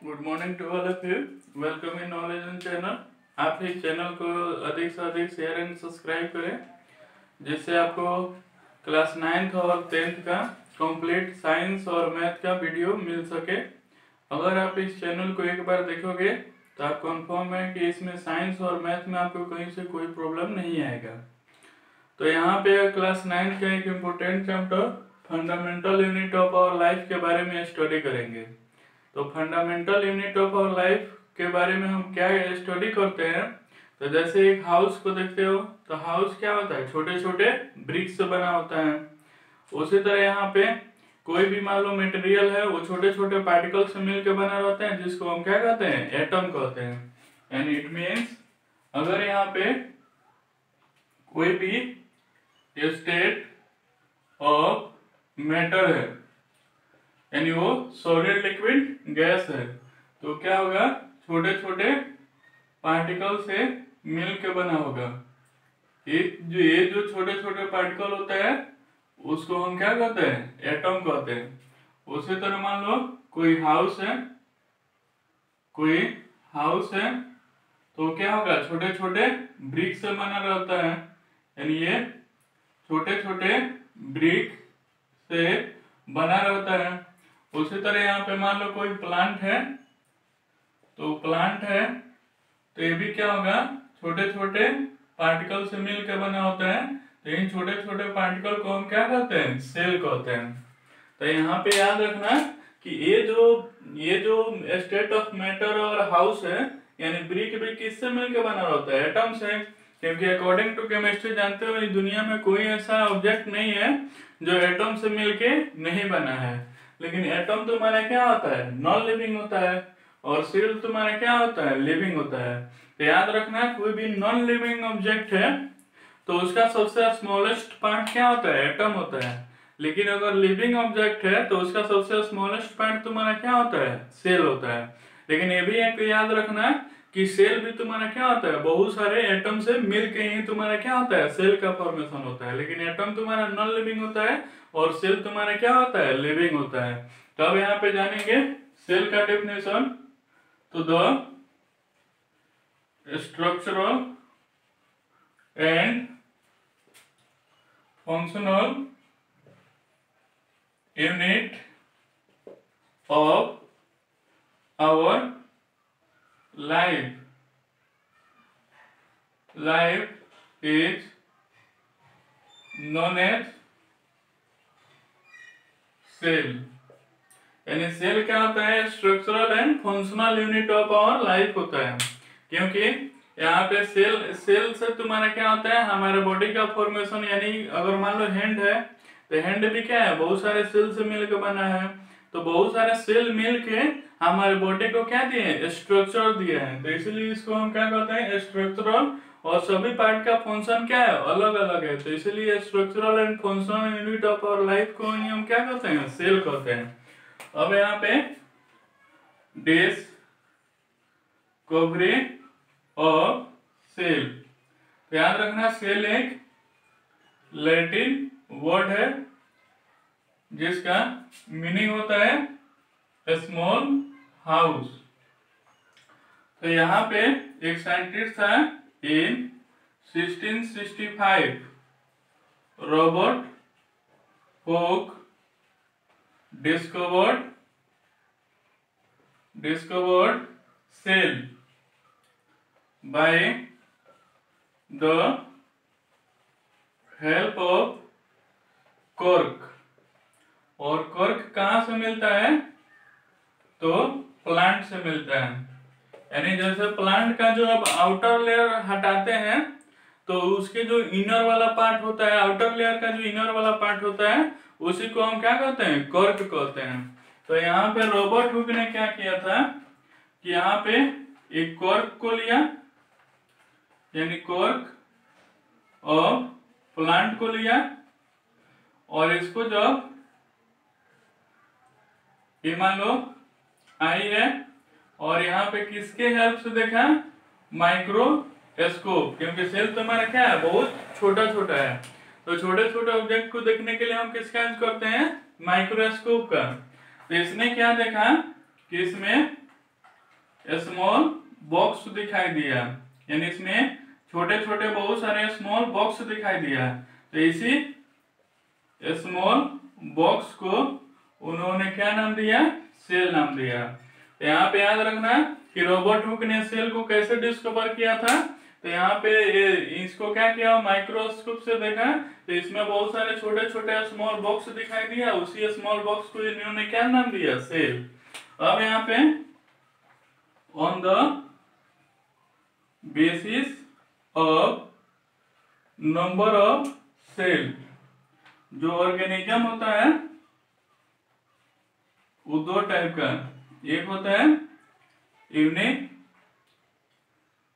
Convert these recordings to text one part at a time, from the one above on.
Good morning to all of you. Welcome in knowledge and channel. आप इस channel को अधिक से अधिक शेयर एंड सब्सक्राइब करें, जिससे आपको क्लास 9th और 10th का कंप्लीट साइंस और मैथ का वीडियो मिल सके। अगर आप इस चैनल को एक बार देखोगे तो आप कंफर्म है कि इसमें साइंस और मैथ में आपको कहीं से कोई प्रॉब्लम नहीं आएगा। तो यहाँ पे क्लास 9th का एक important chapter fundamental unit of our life के बारे में स्टडी करेंगे। तो fundamental unit of our life के बारे में हम क्या स्टडी करते हैं। तो जैसे एक हाउस को देखते हो तो हाउस क्या होता है, छोटे छोटे ब्रिक्स से बना होता है। उसी तरह यहाँ पे कोई भी मान लो मटेरियल है, वो छोटे छोटे पार्टिकल से मिलकर बना रहते हैं, जिसको हम क्या कहते हैं, एटम कहते हैं। एंड इट मीन्स अगर यहाँ पे कोई भी स्टेट ऑफ मैटर है यानी वो सॉलिड लिक्विड गैस है, तो क्या होगा, छोटे छोटे पार्टिकल से मिल के बना होगा। ये जो छोटे छोटे पार्टिकल होता है उसको हम क्या कहते हैं, एटम कहते हैं। उसी तरह मान लो कोई हाउस है तो क्या होगा, छोटे छोटे ब्रिक से बना रहता है, यानी ये छोटे छोटे ब्रिक से बना रहता है। उसी तरह यहाँ पे मान लो कोई प्लांट है तो ये भी क्या होगा, छोटे छोटे पार्टिकल से मिलकर बना होता है। तो इन छोटे छोटे पार्टिकल को हम क्या कहते हैं, सेल कहते हैं। तो यहाँ पे याद रखना कि ये जो स्टेट ऑफ मैटर और हाउस है, यानी ब्रिक भी किससे मिलकर बना होता है, एटम से। क्योंकि अकॉर्डिंग टू केमिस्ट्री जानते हो इस दुनिया में कोई ऐसा ऑब्जेक्ट नहीं है जो एटम से मिलके नहीं बना है। लेकिन एटम तुम्हारा क्या होता है, नॉन लिविंग होता है, और सेल तुम्हारा क्या होता है, लिविंग होता है। तो याद रखना कोई भी नॉन लिविंग ऑब्जेक्ट है तो उसका सबसे स्मॉलेस्ट पार्ट क्या होता है, एटम होता है। लेकिन अगर लिविंग ऑब्जेक्ट है तो उसका सबसे स्मॉलेस्ट पार्ट तुम्हारा क्या होता है, सेल होता है। लेकिन ये भी एक याद रखना कि सेल भी तुम्हारा क्या होता है, बहुत सारे एटम से मिलके ही तुम्हारा क्या होता है, सेल का फॉर्मेशन होता है। लेकिन एटम तुम्हारा नॉन लिविंग होता है और सेल तुम्हारा क्या होता है, लिविंग होता है। तो अब यहाँ पे जानेंगे सेल का डेफिनेशन। तो the structural and functional unit of our life is known as cell. यानी सेल क्या होता है, structural and functional unit of our life होता है। क्योंकि यहाँ पे सेल से तुम्हारा क्या होता है, हमारे बॉडी का फॉर्मेशन। यानी अगर मान लो हैंड है तो हैंड भी क्या है, बहुत सारे सेल से मिलकर बना है। तो बहुत सारे सेल मिलके हमारे बॉडी को क्या दिए, स्ट्रक्चर दिए हैं। तो इसलिए इसको हम क्या कहते हैं, स्ट्रक्चरल। और सभी पार्ट का फंक्शन क्या है, अलग अलग है। तो इसलिए structural and functional unit of our life को हम क्या कहते हैं, सेल कहते हैं। अब यहाँ पे डिस्कवरी ऑफ सेल, याद रखना सेल एक लैटिन वर्ड है जिसका मीनिंग होता है स्मॉल हाउस। तो यहाँ पे एक साइंटिस्ट था इन 1665, Robert Hooke discovered cell by the help of cork। और cork कहाँ से मिलता है, तो प्लांट से मिलता है। यानी जैसे प्लांट का जो अब आउटर लेयर हटाते हैं तो उसके जो इनर वाला पार्ट होता है, आउटर लेयर का जो इनर वाला पार्ट होता है, उसी को हम क्या कहते हैं, कॉर्क कहते हैं। तो यहाँ पे रॉबर्ट हुक ने क्या किया था कि यहाँ पे एक कॉर्क को लिया, यानी कॉर्क और प्लांट को लिया, और इसको जब ये मान लो आई है, और यहाँ पे किसके हेल्प से देखा, माइक्रोस्कोप। क्योंकि सेल तुम्हारा क्या है, बहुत छोटा छोटा है। तो छोटे छोटे ऑब्जेक्ट को देखने के लिए हम किसका यूज करते हैं, माइक्रोस्कोप का। तो इसने क्या देखा कि इसमें स्मॉल बॉक्स दिखाई दिया, यानी इसमें छोटे छोटे बहुत सारे स्मॉल बॉक्स दिखाई दिया। तो इसी स्मॉल बॉक्स को उन्होंने क्या नाम दिया, सेल नाम दिया। तो यहाँ पे याद रखना कि रॉबर्ट हुक ने सेल को कैसे डिस्कवर किया था। तो यहाँ पे इसको क्या किया, माइक्रोस्कोप से देखा, तो इसमें बहुत सारे छोटे छोटे स्मॉल बॉक्स दिखाई दिया, उसी स्मॉल बॉक्स को इन्होंने क्या नाम दिया, सेल। अब यहाँ पे on the basis of number of cell, जो ऑर्गेनिज्म होता है वो दो टाइप का, एक होता है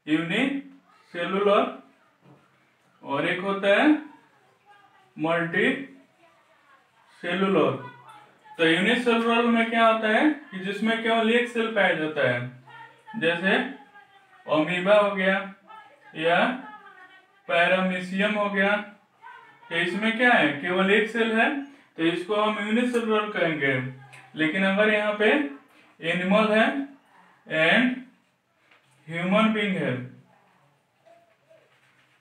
यूनिक सेलुलर और एक होता है मल्टी सेलुलर। तो यूनिक सेलुलर में क्या होता है कि जिसमें केवल एक सेल पाया जाता है, जैसे अमीबा हो गया या पैरामीशियम हो गया। तो इसमें क्या है, केवल एक सेल है, तो इसको हम यूनिसेलुलर कहेंगे। लेकिन अगर यहाँ पे एनिमल है एंड ह्यूमन बीइंग है,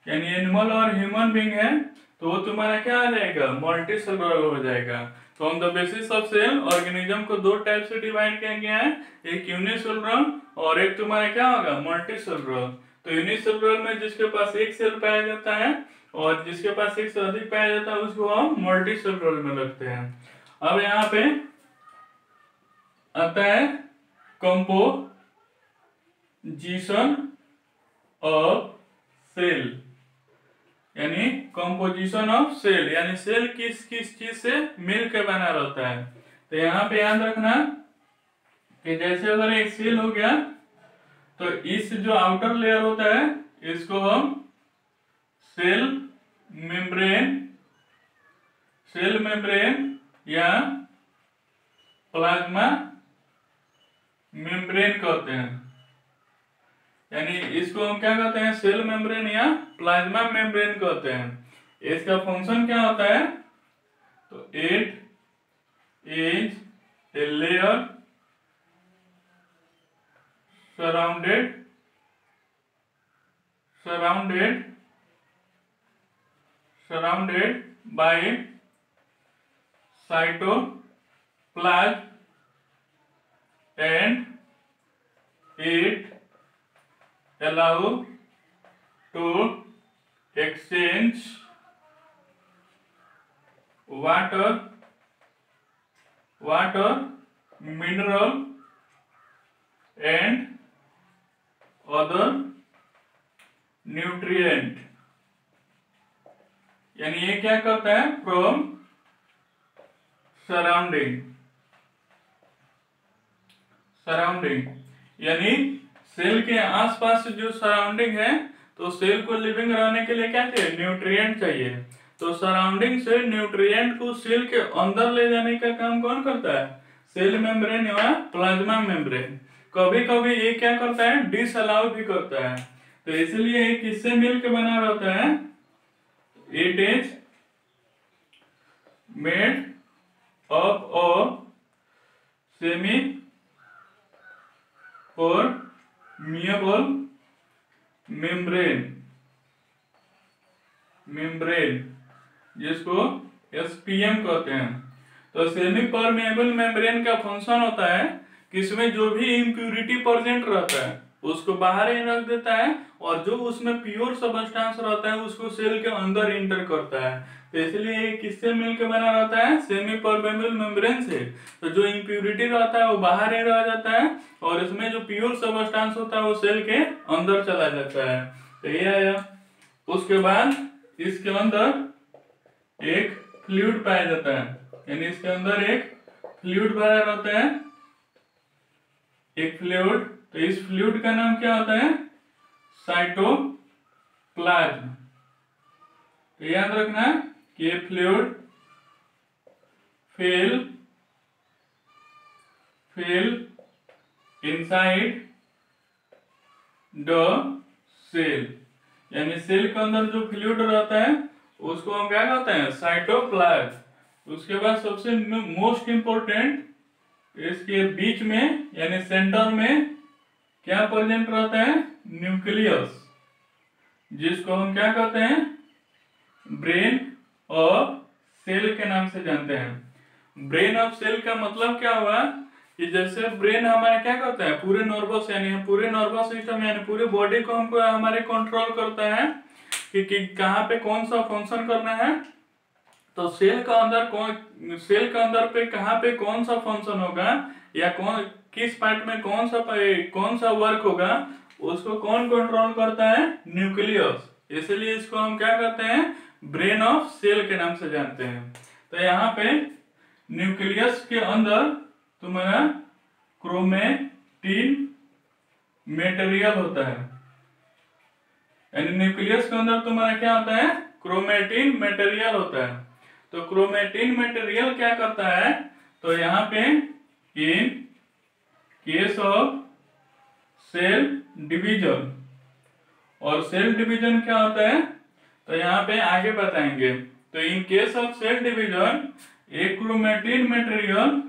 यानी एनिमल और ह्यूमन बीइंग है, तो वो तुम्हारा क्या आ जाएगा, मल्टी सेलुलर हो जाएगा। तो on the basis of cell organism को दो टाइप से डिवाइड किया गया है, एक यूनिसेलुलर और एक तुम्हारा क्या होगा, मल्टी सेलुलर। तो यूनिसेलुलर में जिसके पास एक सेल पाया जाता है और जिसके पास एक से अधिक पाया जाता है उसको हम मल्टी सेलुलर में रखते हैं। अब यहाँ पे आता है कंपोजिशन ऑफ सेल, यानी कंपोजिशन ऑफ सेल, यानी सेल किस किस चीज से मिलकर बना रहता है। तो यहाँ पे याद रखना कि जैसे अगर एक सेल हो गया, तो इस जो आउटर लेयर होता है इसको हम सेल मेम्ब्रेन या प्लाज्मा मेम्ब्रेन कहते हैं। यानी इसको हम क्या कहते हैं, सेल मेम्ब्रेन या प्लाज्मा मेम्ब्रेन कहते हैं। इसका फंक्शन क्या होता है, तो it is a layer surrounded by cytoplasm and it allow to exchange water, mineral and other nutrient। यानी ये क्या करता है, फ्रॉम सराउंडिंग, यानी सेल के आसपास जो सराउंडिंग है, तो सेल को लिविंग रहने के लिए क्या चाहिए, न्यूट्रिएंट चाहिए। तो सराउंडिंग से न्यूट्रिएंट को सेल के अंदर ले जाने का काम कौन करता है, सेल मेम्ब्रेन या प्लाज्मा मेम्ब्रेन। कभी कभी ये क्या करता है, डिसअलाउ भी करता है। तो इसलिए ये किससे मिलकर बना रहता है, it is made up of semi permeable membrane, जिसको एसपीएम कहते हैं। तो सेमी परमिएबल मेम्ब्रेन का फंक्शन होता है कि इसमें जो भी इम्प्यूरिटी प्रेजेंट रहता है उसको बाहर ही रख देता है, और जो उसमें प्योर सबस्टेंस रहता है उसको सेल के अंदर इंटर करता है। तो इसलिए ये किससे मिलकर बना रहता है, सेमी परमेबल मेम्ब्रेन से। तो जो इम्प्यूरिटी रहता है वो बाहर ही रह जाता है, और इसमें जो प्योर सबस्टेंस होता है वो सेल के अंदर चला जाता है। तो ये आया। उसके बाद इसके अंदर एक फ्लूइड पाया जाता है, यानी इसके अंदर एक फ्लूइड भरा रहता है, एक फ्लूइड। तो इस फ्लूइड का नाम क्या होता है, साइटोप्लाज्म। तो याद रखना कि ये fluid fill inside the cell, यानी सेल के अंदर जो फ्लूइड रहता है उसको हम क्या कहते हैं, साइटोप्लाज्म। उसके बाद सबसे मोस्ट इंपोर्टेंट, इसके बीच में यानी सेंटर में क्या प्रेजेंट रहता है? न्यूक्लियस, जिसको हम क्या कहते हैं? ब्रेन और सेल के नाम से जानते हैं। ब्रेन ऑफ सेल का मतलब क्या हुआ कि जैसे ब्रेन हमारा क्या करता है, पूरे नर्वस यानी पूरे नर्वस सिस्टम यानी पूरे बॉडी को हमको हमारे कंट्रोल करता है कि कहाँ पे कौन सा फंक्शन करना है। तो सेल का अंदर पे कहाँ पे कौन सा फंक्शन होगा या किस पार्ट में कौन सा वर्क होगा, उसको कौन कंट्रोल करता है? न्यूक्लियस। इसलिए इसको हम क्या कहते हैं? ब्रेन ऑफ सेल के नाम से जानते हैं। तो यहाँ पे न्यूक्लियस के अंदर तुम्हारा क्रोमेटिन मटेरियल होता है, यानी न्यूक्लियस के अंदर तुम्हारा क्या होता है? क्रोमेटिन मटेरियल होता है। तो क्रोमेटिन मटेरियल क्या करता है? तो यहाँ पे in case of cell division, और सेल डिवीजन क्या होता है तो यहाँ पे आगे बताएंगे। तो in case of cell division एक क्रोमेटिन मटेरियल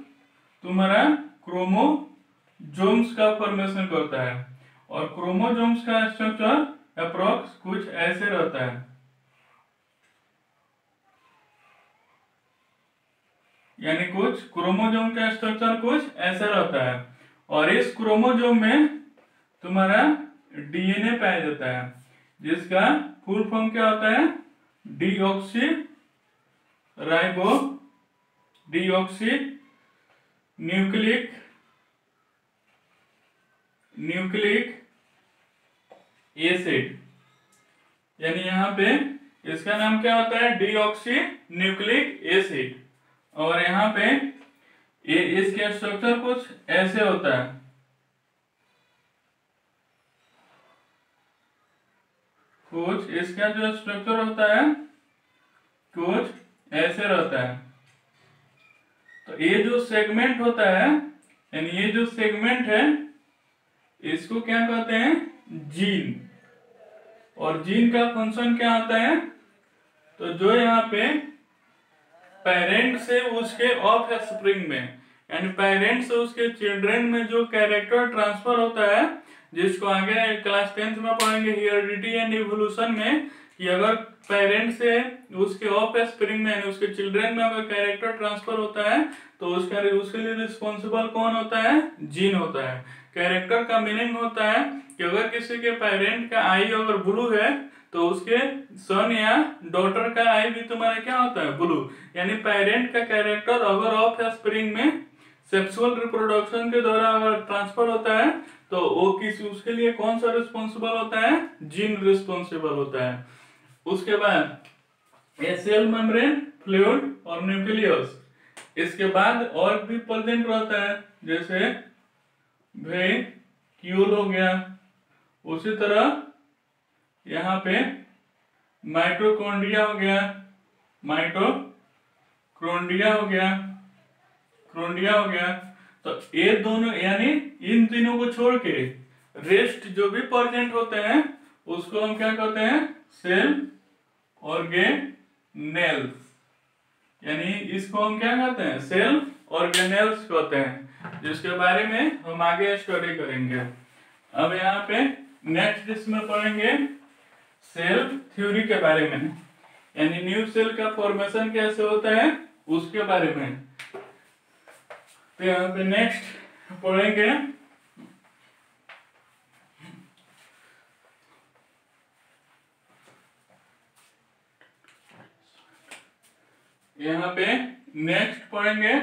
तुम्हारा क्रोमोसोम्स का फॉर्मेशन करता है, और क्रोमोसोम्स का स्ट्रक्चर अप्रोक्स कुछ ऐसे रहता है, यानी कुछ क्रोमोसोम का स्ट्रक्चर कुछ ऐसा रहता है। और इस क्रोमोसोम में तुम्हारा डीएनए पाया जाता है, जिसका फुल फॉर्म क्या होता है? डीऑक्सी न्यूक्लिक एसिड, यानी यहाँ पे इसका नाम क्या होता है? Deoxy nucleic acid. और यहाँ पे इसके स्ट्रक्चर कुछ ऐसे होता है, कुछ इसका जो स्ट्रक्चर होता है कुछ ऐसे रहता है। तो ये जो सेगमेंट होता है, यानी ये जो सेगमेंट है, इसको क्या कहते हैं? जीन। और जीन का फंक्शन क्या होता है? तो जो यहाँ पे पेरेंट से उसके ऑफ स्प्रिंग में, यानी पेरेंट से उसके चिल्ड्रन में जो कैरेक्टर ट्रांसफर होता है, जिसको आगे क्लास 10th में पढ़ेंगे हेरिडिटी एंड इवोल्यूशन में, कि अगर पेरेंट से उसके ऑफ स्प्रिंग में यानी उसके चिल्ड्रन में अगर कैरेक्टर ट्रांसफर होता है तो उसके लिए रिस्पॉन्सिबल कौन होता है? जीन होता है। कैरेक्टर का मीनिंग होता है कि अगर किसी के पेरेंट का आई अगर ब्लू है तो उसके सन या डॉटर का आई भी तुम्हारा क्या होता है? ब्लू। यानी पेरेंट का कैरेक्टर अगर ऑफ स्प्रिंग में सेक्सुअल रिप्रोडक्शन के द्वारा अगर ट्रांसफर होता है तो वो उसके लिए कौन सा रिस्पॉन्सिबल होता है? जीन रिस्पॉन्सिबल होता है। उसके बाद ये सेल मेम्ब्रेन, फ्लूइड और न्यूक्लियस। इसके बाद और भी प्रेजेंट रहता है, जैसे वैक्यूल हो गया, उसी तरह यहाँ पे माइटोकॉन्ड्रिया हो गया, क्रोंडिया हो गया। तो ये दोनों यानी इन तीनों को छोड़ के रेस्ट जो भी प्रेजेंट होते हैं उसको हम क्या कहते हैं? सेल ऑर्गेनेल्स, यानी इसको हम क्या कहते हैं? सेल ऑर्गेनेल्स कहते हैं, जिसके बारे में हम आगे स्टडी करेंगे। अब यहाँ पे नेक्स्ट इसमें पढ़ेंगे सेल थ्योरी के बारे में, यानी न्यू सेल का फॉर्मेशन कैसे होता है उसके बारे में। तो यहाँ पे नेक्स्ट पढ़ेंगे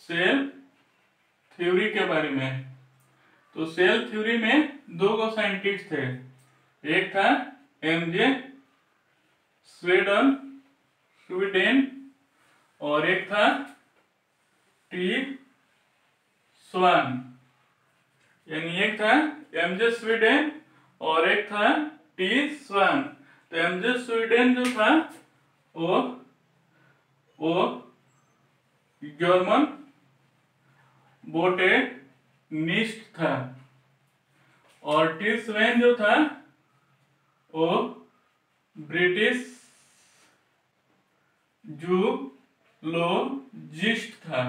सेल थ्योरी के बारे में। तो सेल थ्योरी में दो साइंटिस्ट थे, एक था एमजे स्वीडन और एक था टी स्वान, यानी एक था एमजे स्वीडन और एक था टी स्वान। तो एमजे स्वीडन जो था वो जर्मन बोटेनिस्ट था, और टी स्वान जो था वो ब्रिटिश जूलॉजिस्ट था।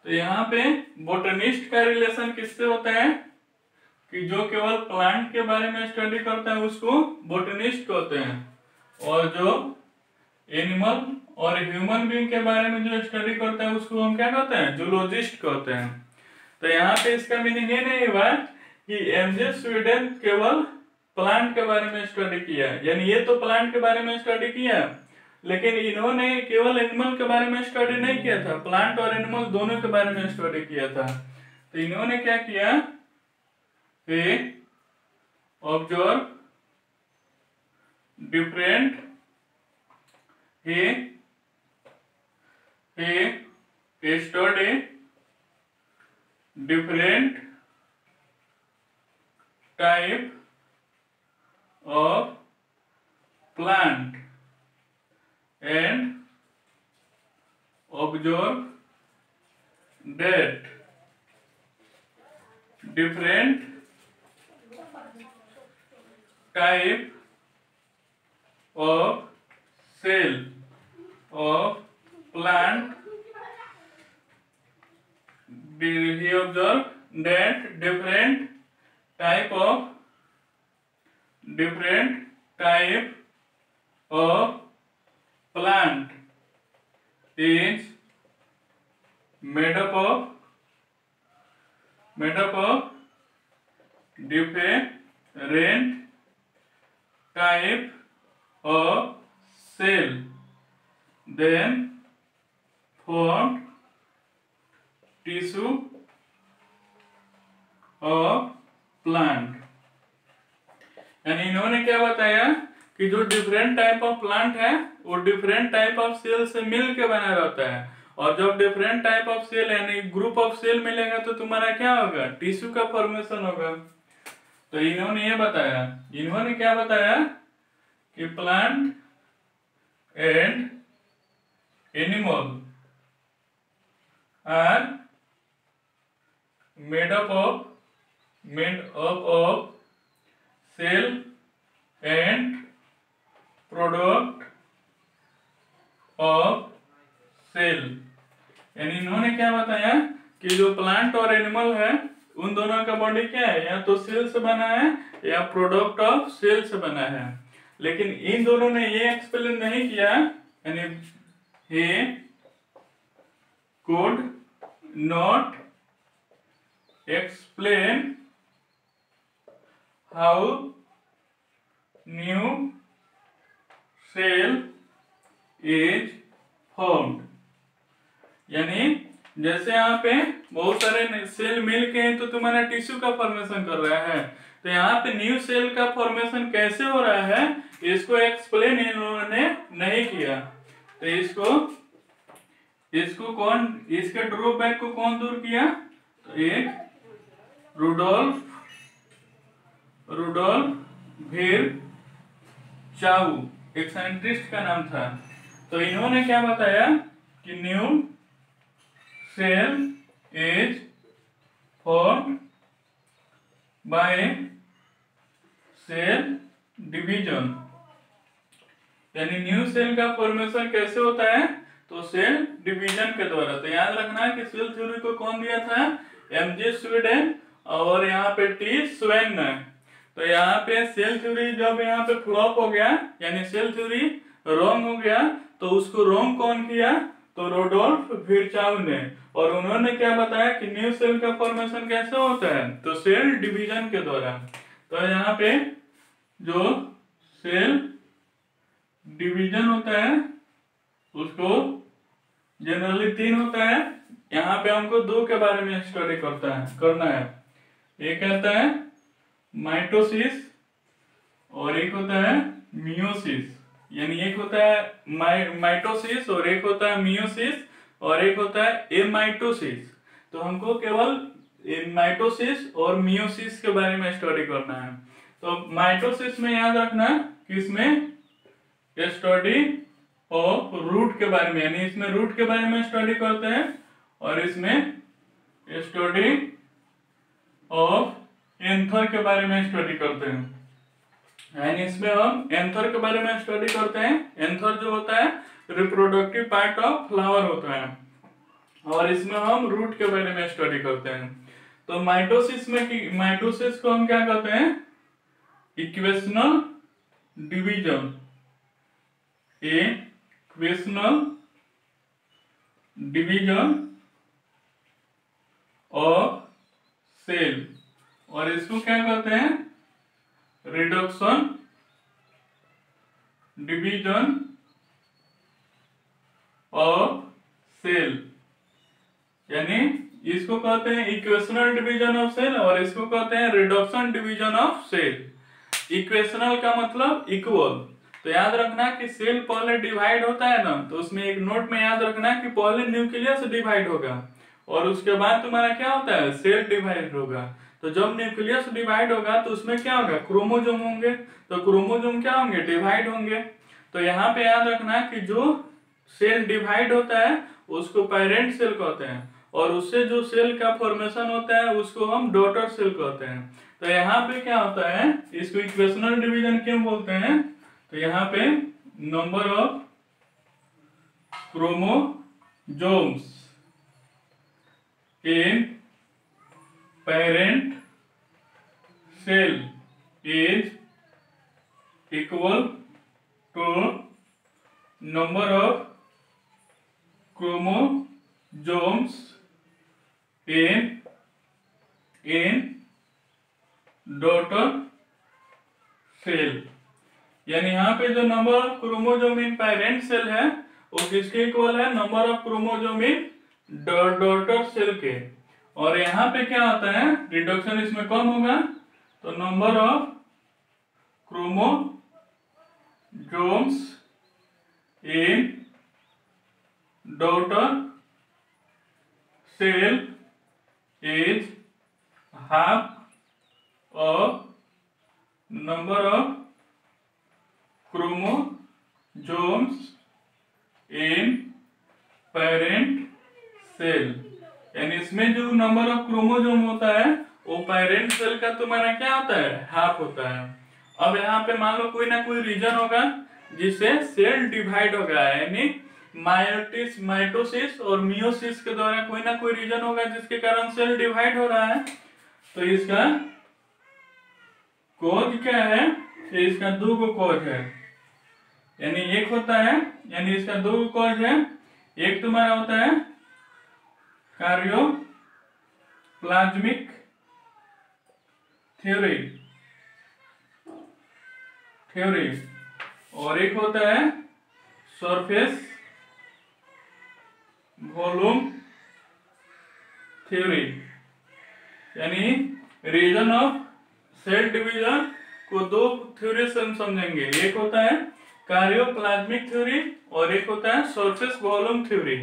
तो यहाँ पे बोटनिस्ट का रिलेशन किससे होता है? कि जो केवल प्लांट के बारे में स्टडी करता है उसको बोटनिस्ट कहते हैं, और जो एनिमल और ह्यूमन बीइंग के बारे में जो स्टडी करता है उसको हम क्या कहते हैं, जूलॉजिस्ट कहते हैं। तो यहाँ पे इसका मीनिंग ये नहीं हुआ कि एमजे स्वीडन केवल प्लांट के बारे में स्टडी किया, यानी ये तो प्लांट के बारे में स्टडी किया, लेकिन इन्होंने केवल एनिमल के बारे में स्टडी नहीं किया था, प्लांट और एनिमल दोनों के बारे में स्टडी किया था। तो इन्होंने क्या किया, observe different study different type of plant and observe that different type of cell of plant, he observed that different type of plant is made up of different type of cell, then formed tissue of plant। यानी इन्होंने क्या बताया कि जो different type of plant है वो different type of cell से मिल के बना रहता है, और जब डिफरेंट टाइप ऑफ सेल यानी ग्रुप ऑफ सेल मिलेगा तो तुम्हारा क्या होगा, टिश्यू का फॉर्मेशन होगा। तो इन्होंने ये बताया, इन्होंने क्या बताया कि plant and animal are made up of cell and product of cell। यानी इन्होंने क्या बताया कि जो प्लांट और एनिमल है उन दोनों का बॉडी क्या है, या तो सेल से बना है या प्रोडक्ट ऑफ सेल से बना है, लेकिन इन दोनों ने ये एक्सप्लेन नहीं किया, यानी he could not explain how new cell is formed। यानी जैसे यहाँ पे बहुत सारे सेल मिल के तो तुम्हारा टिश्यू का फॉर्मेशन कर रहा है, तो यहाँ पे न्यू सेल का फॉर्मेशन कैसे हो रहा है इसको एक्सप्लेन इन्होंने नहीं किया। तो इसको कौन, इसके ड्रॉबैक को कौन दूर किया, तो एक रुडोल्फ विर्चाउ एक साइंटिस्ट का नाम था। तो इन्होंने क्या बताया कि new cell is formed by cell division. यानी न्यू सेल का फॉर्मेशन कैसे होता है, तो सेल डिवीजन के द्वारा। तो याद रखना है कि सेल थ्योरी को कौन दिया था, एमजे स्वीडन, और यहाँ पे टी स्वेन ने। तो यहाँ पे सेल थ्योरी जब यहाँ पे फ्लॉप हो गया, यानी सेल थ्योरी रॉन्ग हो गया, तो उसको रॉन्ग कौन किया, तो रुडोल्फ विर्चाउ ने। और उन्होंने क्या बताया कि न्यू सेल का फॉर्मेशन कैसे होता है, तो सेल डिवीजन के द्वारा। तो यहाँ पे जो सेल डिवीजन होता है उसको जनरली 3 होता है, यहाँ पे हमको 2 के बारे में स्टडी करना है। एक कहता है माइटोसिस और एक होता है मियोसिस। यानी एक होता है माइटोसिस और एक होता है मियोसिस और एक होता है एमाइटोसिस। तो हमको केवल माइटोसिस और मियोसिस के बारे में स्टडी करना है। तो माइटोसिस में याद रखना कि इसमें स्टडी ऑफ रूट के बारे में, यानी इसमें रूट के बारे में स्टडी करते हैं, और इसमें स्टडी ऑफ एंथर के बारे में स्टडी करते हैं। यानी इसमें हम एंथर के बारे में स्टडी करते हैं। एंथर जो होता है रिप्रोडक्टिव पार्ट ऑफ फ्लावर होता है, और इसमें हम रूट के बारे में स्टडी करते हैं। तो माइटोसिस को हम क्या कहते हैं? Equational division. Equational division of cell. और इसको क्या कहते हैं? Reduction division of cell. यानी इसको कहते हैं इक्वेशनल डिवीजन ऑफ सेल और इसको कहते हैं reduction division of cell. Equational का मतलब इक्वल। तो याद रखना कि सेल पहले डिवाइड होता है ना, तो उसमें एक नोट में याद रखना कि पहले न्यूक्लियस डिवाइड होगा और उसके बाद तुम्हारा क्या होता है? सेल डिवाइड होगा। तो जब न्यूक्लियस डिवाइड होगा तो उसमें क्या होगा? क्रोमोसोम होंगे। तो क्रोमोसोम क्या होंगे? डिवाइड होंगे। तो यहाँ पे याद रखना कि जो सेल डिवाइड होता है उसको पेरेंट सेल कहते हैं और उससे जो सेल का फॉर्मेशन होता है उसको हम डॉटर सेल कहते हैं। तो यहाँ पे क्या होता है? इसको इक्वेशनल डिवीजन क्यों बोलते हैं? तो यहाँ पे number of chromosomes in parent cell is equal to number of chromosomes in daughter cell। यानी यहाँ पे जो number of chromosome in parent cell है वो किसके इक्वल है? Number of chromosome in daughter cell के। और यहाँ पे क्या होता है? रिडक्शन इसमें कम होगा तो number of chromosomes in daughter cell is half of number of chromosomes in parent cell. यानी इसमें जो नंबर ऑफ क्रोमोसोम होता है वो पेरेंट सेल का तुम्हारा क्या होता है? हाफ होता है। अब यहाँ पे मान लो कोई ना कोई रीजन होगा जिससे सेल डिवाइड होगा, यानी माइटोसिस और मियोसिस के द्वारा कोई ना कोई रीजन होगा जिसके कारण सेल डिवाइड हो रहा है। तो इसका कॉज क्या है? तो इसका दो कॉज है, यानी एक होता है, यानी इसका दो कॉज है। एक तुम्हारा होता है कार्योप्लाज्मिक थ्योरी और एक होता है सरफेस वॉल्यूम थ्योरी। यानी रीजन ऑफ सेल डिवीजन को दो थ्योरी से हम समझेंगे। एक होता है कार्योप्लाज्मिक थ्योरी और एक होता है सरफेस वॉल्यूम थ्योरी।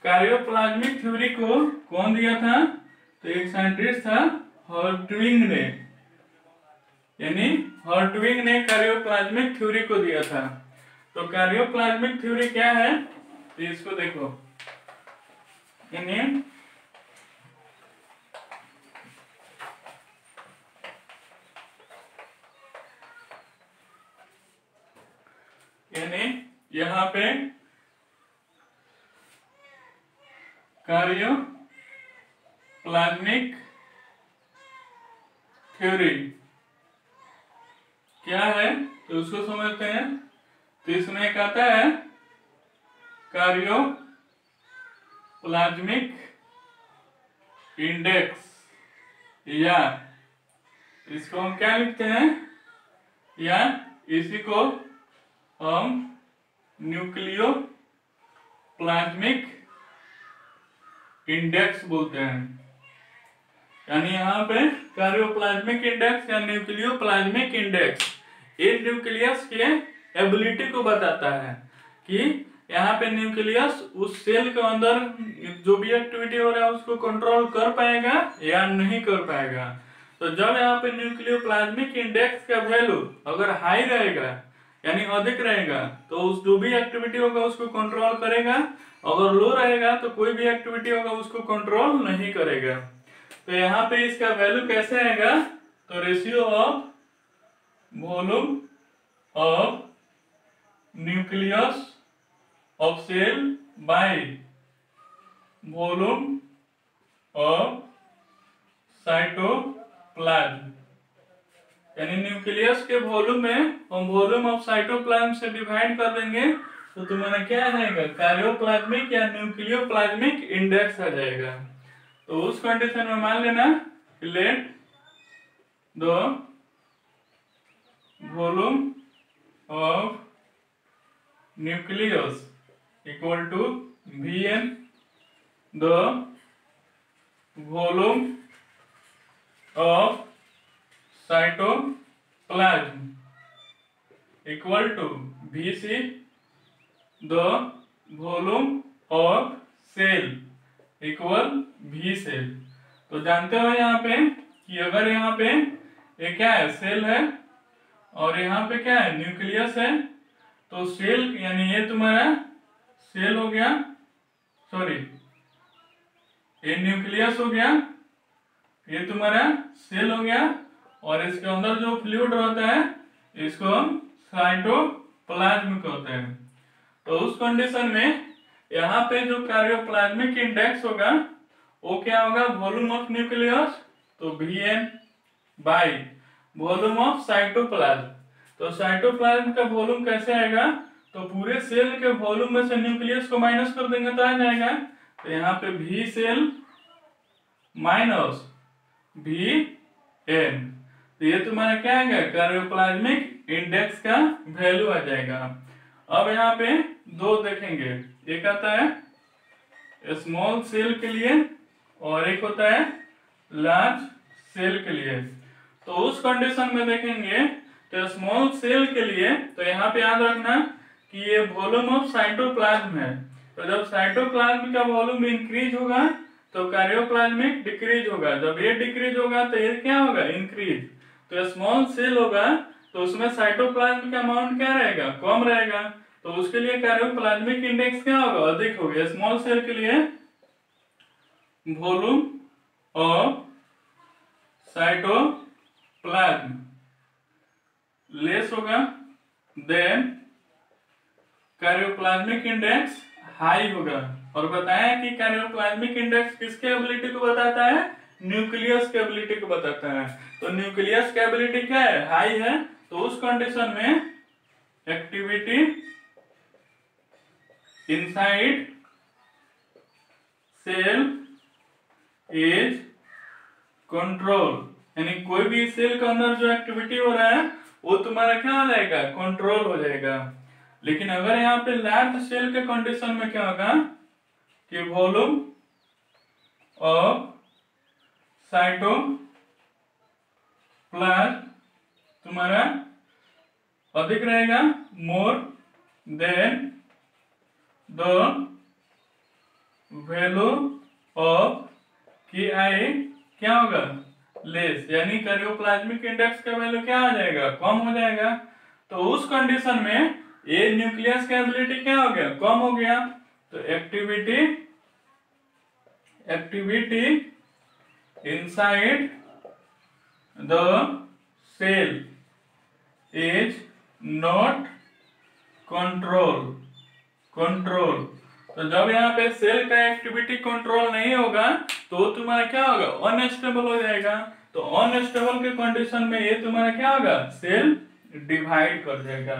कार्योप्लाज्मिक थ्योरी को कौन दिया था? तो एक साइंटिस्ट था हर्टविग ने, यानी हर्टविग ने कार्योप्लाज्मिक थ्योरी को दिया था। तो कार्योप्लाज्मिक थ्योरी क्या है? तो इसको देखो, यानी यहाँ पे कार्योप्लाज्मिक थ्योरी क्या है तो उसको समझते हैं। तो इसमें एक आता है कार्योप्लाज्मिक इंडेक्स, या इसको हम क्या लिखते हैं, या इसी को हम न्यूक्लियोप्लाज्मिक इंडेक्स बोलते हैं। यानी यहाँ पे कार्योप्लाज्मिक इंडेक्स या न्यूक्लियोप्लाज्मिक इंडेक्स एक न्यूक्लियस के एबिलिटी को बताता है कि यहाँ पे न्यूक्लियस उस सेल के अंदर जो भी एक्टिविटी हो रहा है उसको कंट्रोल कर पाएगा या नहीं कर पाएगा। तो जब यहाँ पे न्यूक्लियोप्लाज्मिक इंडेक्स का वैल्यू अगर हाई रहेगा यानी अधिक रहेगा तो उस जो भी एक्टिविटी होगा उसको कंट्रोल करेगा, अगर लो रहेगा तो कोई भी एक्टिविटी होगा उसको कंट्रोल नहीं करेगा। तो यहाँ पे इसका वैल्यू कैसे आएगा? तो ratio of volume of nucleus of cell by volume of cytoplasm, यानी न्यूक्लियस के वॉल्यूम में हम वॉल्यूम ऑफ साइटोप्लाज्म से डिवाइड कर देंगे तो तुम्हारा क्या आ जाएगा, कार्योप्लाज्मिक या न्यूक्लियोप्लाज्मिक इंडेक्स आ जाएगा। तो उस कंडीशन में मान लेना let the volume of nucleus equal to Vn, the volume of cytoplasm equal to Vc, the volume of cell equal V cell. तो जानते हो यहाँ पे कि अगर यहाँ पे ये क्या है, सेल है, और यहाँ पे क्या है, न्यूक्लियस है, तो सेल यानी ये तुम्हारा सेल हो गया, सॉरी ये न्यूक्लियस हो गया, ये तुम्हारा सेल हो गया, और इसके अंदर जो फ्लूइड रहता है इसको हम साइटोप्लाज्म कहते हैं। तो उस कंडीशन में यहाँ पे जो कार्योप्लाज्मिक इंडेक्स होगा वो क्या होगा, वॉल्यूम ऑफ न्यूक्लियस, तो Vn by volume of cytoplasm. तो साइटोप्लाज्म का वॉल्यूम कैसे आएगा, तो पूरे सेल के वॉल्यूम में से न्यूक्लियस को माइनस कर देंगे तो आ जाएगा। तो यहाँ पे V सेल माइनस Vn, तो ये तुम्हारा क्या आएगा, कार्योप्लाज्मिक इंडेक्स का वैल्यू आ जाएगा। अब यहाँ पे दो देखेंगे, एक आता है स्मॉल सेल के लिए और एक होता है लार्ज सेल के लिए। तो उस कंडीशन में देखेंगे तो स्मॉल सेल के लिए तो यहाँ पे याद रखना कि ये वॉल्यूम ऑफ साइटोप्लाज्म है। तो जब साइटोप्लाज्म का वॉल्यूम इंक्रीज होगा तो कार्योप्लाज्मिक डिक्रीज होगा, जब ये डिक्रीज होगा तो ये क्या होगा, इंक्रीज। तो स्मॉल सेल होगा तो उसमें साइटोप्लाज्म का अमाउंट क्या रहेगा, कम रहेगा, तो उसके लिए कार्योप्लाज्मिक इंडेक्स क्या होगा, अधिक होगा। स्मॉल सेल के लिए वॉल्यूम ऑफ साइटोप्लाज्म लेस होगा देन कार्योप्लाज्मिक इंडेक्स हाई होगा। और बताया कि कार्योप्लाज्मिक इंडेक्स किसके एबिलिटी को बताता है, न्यूक्लियस के एबिलिटी को बताता है। तो न्यूक्लियस की एबिलिटी क्या है, हाई है, तो उस कंडीशन में activity inside cell is control, यानी कोई भी सेल के अंदर जो एक्टिविटी हो रहा है वो तुम्हारा क्या हो जाएगा, कंट्रोल हो जाएगा। लेकिन अगर यहाँ पे लार्ज सेल के कंडीशन में क्या होगा कि वॉल्यूम ऑफ साइटोप्लाज्म तुम्हारा अधिक रहेगा, more than the value of की आई क्या होगा, लेस, यानी कार्योप्लाज्मिक इंडेक्स का वैल्यू क्या आ जाएगा, कम हो जाएगा। तो उस कंडीशन में ये न्यूक्लियस का एबिलिटी क्या हो गया, कम हो गया। तो activity inside the cell is not control. तो जब यहाँ पे सेल का एक्टिविटी कंट्रोल नहीं होगा तो तुम्हारा क्या होगा, अनस्टेबल हो जाएगा। तो अनस्टेबल के कंडीशन में ये तुम्हारा क्या होगा, सेल डिवाइड कर देगा।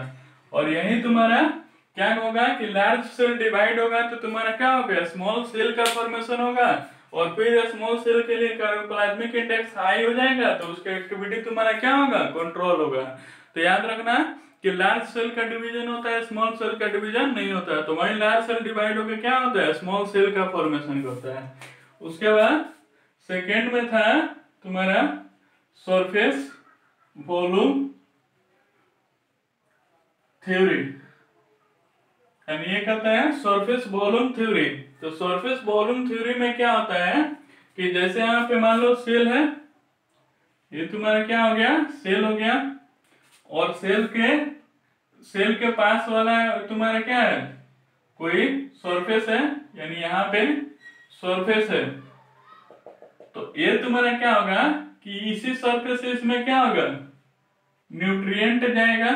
और यही तुम्हारा क्या होगा कि लार्ज सेल डिवाइड होगा तो तुम्हारा क्या होगा, स्मॉल सेल का फॉर्मेशन होगा, और फिर स्मॉल सेल के लिए कार्योप्लाज्मिक इंडेक्स हाई हो जाएगा तो उसकी एक्टिविटी तुम्हारा क्या होगा, कंट्रोल होगा। तो याद रखना कि लार्ज सेल का डिवीजन होता है, स्मॉल सेल का डिवीजन नहीं होता है। तो वही लार्ज सेल डिवाइड होकर क्या होता है, स्मॉल सेल का फॉर्मेशन होता है। उसके बाद सेकेंड में था तुम्हारा सरफेस वॉल्यूम थ्योरी, यानी ये कहता है सरफेस वॉल्यूम थ्योरी। तो सरफेस वॉल्यूम थ्योरी में क्या होता है कि जैसे यहाँ पे मान लो सेल है, ये तुम्हारा क्या हो गया, सेल हो गया, और सेल के पास वाला तुम्हारा क्या है, कोई सरफेस है, यानी यहाँ पे सरफेस है। तो ये तुम्हारा क्या होगा कि इसी सरफेस से इसमें क्या होगा, न्यूट्रिएंट जाएगा,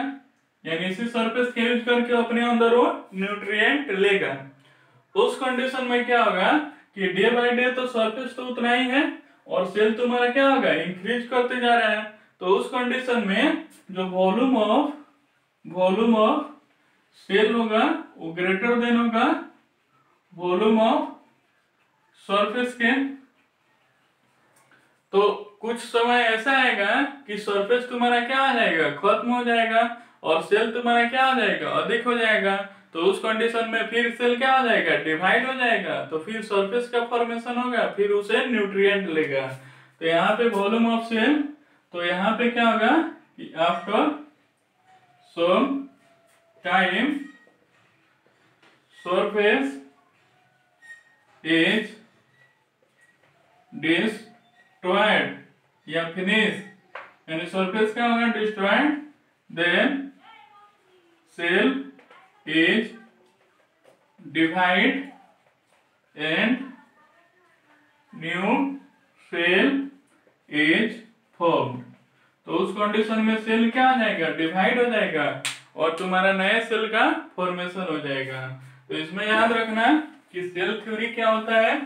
यानी इसी सरफेस के यूज करके अपने अंदर वो न्यूट्रिएंट लेगा। उस कंडीशन में क्या होगा कि डे बाय डे तो सरफेस तो उतना ही है, और सेल तुम्हारा क्या होगा, इंक्रीज करते जा रहा है। तो उस कंडीशन में जो वॉल्यूम ऑफ सेल होगा वो ग्रेटर देन होगा वॉल्यूम ऑफ सरफेस के। तो कुछ समय ऐसा आएगा कि सरफेस तुम्हारा क्या आ जाएगा, खत्म हो जाएगा, और सेल तुम्हारा क्या हो जाएगा, अधिक हो जाएगा। तो उस कंडीशन में फिर सेल क्या हो जाएगा, डिवाइड हो जाएगा, तो फिर सरफेस का फॉर्मेशन होगा, फिर उसे न्यूट्रिएंट लेगा। तो यहाँ पे वॉल्यूम ऑफ सेल, तो यहाँ पे क्या होगा कि after some time surface is destroyed या फिनिश, यानी सरफेस क्या होगा, destroyed, then cell is divide and new cell is formed. तो उस कंडीशन में सेल क्या आ जाएगा, डिवाइड हो जाएगा, और तुम्हारा नया सेल का फॉर्मेशन हो जाएगा। तो इसमें याद रखना कि सेल थ्योरी क्या होता है।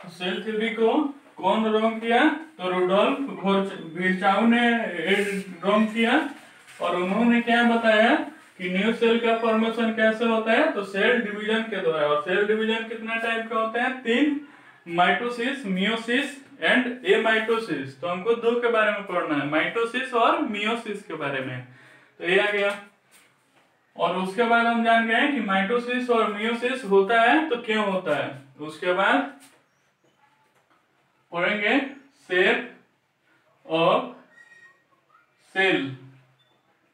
तो सेल थ्योरी को कौन रॉन्ग किया, तो रुडोल्फ विर्चाउ ने रॉन्ग किया, और उन्होंने क्या बताया कि न्यू सेल का फॉर्मेशन कैसे होता है, तो सेल डिवीजन के द्वारा। और सेल डिवीजन कितना टाइप का होता है, 3, माइटोसिस, मियोसिस एंड एमाइटोसिस। तो हमको 2 के बारे में पढ़ना है, माइटोसिस और मियोसिस के बारे में। तो ये आ गया, और उसके बाद हम जान गए कि माइटोसिस और मियोसिस होता है तो क्यों होता है। उसके बाद पढ़ेंगे शेप ऑफ सेल,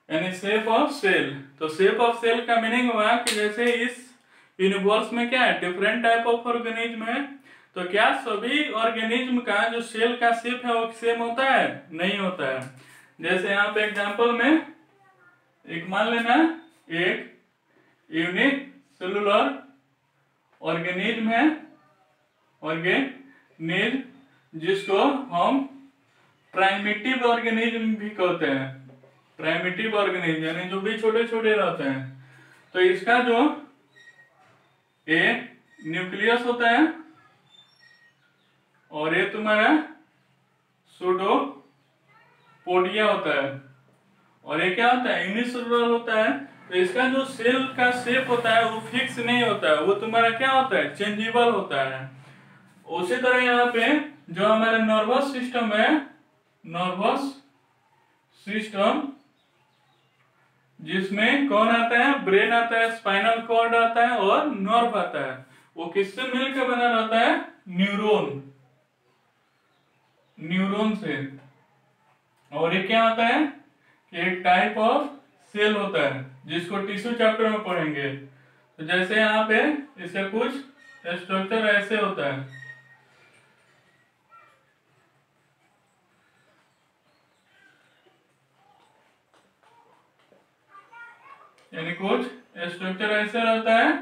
यानी शेप ऑफ सेल। तो शेप ऑफ सेल का मीनिंग हुआ कि जैसे इस यूनिवर्स में क्या है, डिफरेंट टाइप ऑफ ऑर्गेनिज्म है, तो क्या सभी ऑर्गेनिज्म का जो सेल का शेप है वो सेम होता है, नहीं होता है। जैसे यहाँ पे एग्जांपल में एक मान लेना, एक यूनिक सेलुलर ऑर्गेनिज्म है, ऑर्गेनिज्म जिसको हम प्राइमिटिव ऑर्गेनिज्म भी कहते हैं। प्राइमिटिव ऑर्गेनिज्म यानी जो भी छोटे छोटे रहते हैं। तो इसका जो ये न्यूक्लियस होता है, और ये तुम्हारा सूडोपोडिया होता है, और ये क्या होता है, यूनिसेलुलर होता है। तो इसका जो सेल का शेप होता है वो फिक्स नहीं होता है, वो तुम्हारा क्या होता है, चेंजेबल होता है। उसी तरह यहाँ पे जो हमारा नर्वस सिस्टम है, नर्वस सिस्टम जिसमें कौन आता है, ब्रेन आता है, स्पाइनल कॉर्ड आता है और नर्व आता है, वो किससे मिलकर बना रहता है, न्यूरॉन से। और ये क्या होता है कि एक टाइप ऑफ सेल होता है जिसको टिश्यू चैप्टर में पढ़ेंगे। तो जैसे यहाँ पे इसका कुछ स्ट्रक्चर ऐसे होता है, यानी कुछ स्ट्रक्चर ऐसे रहता है।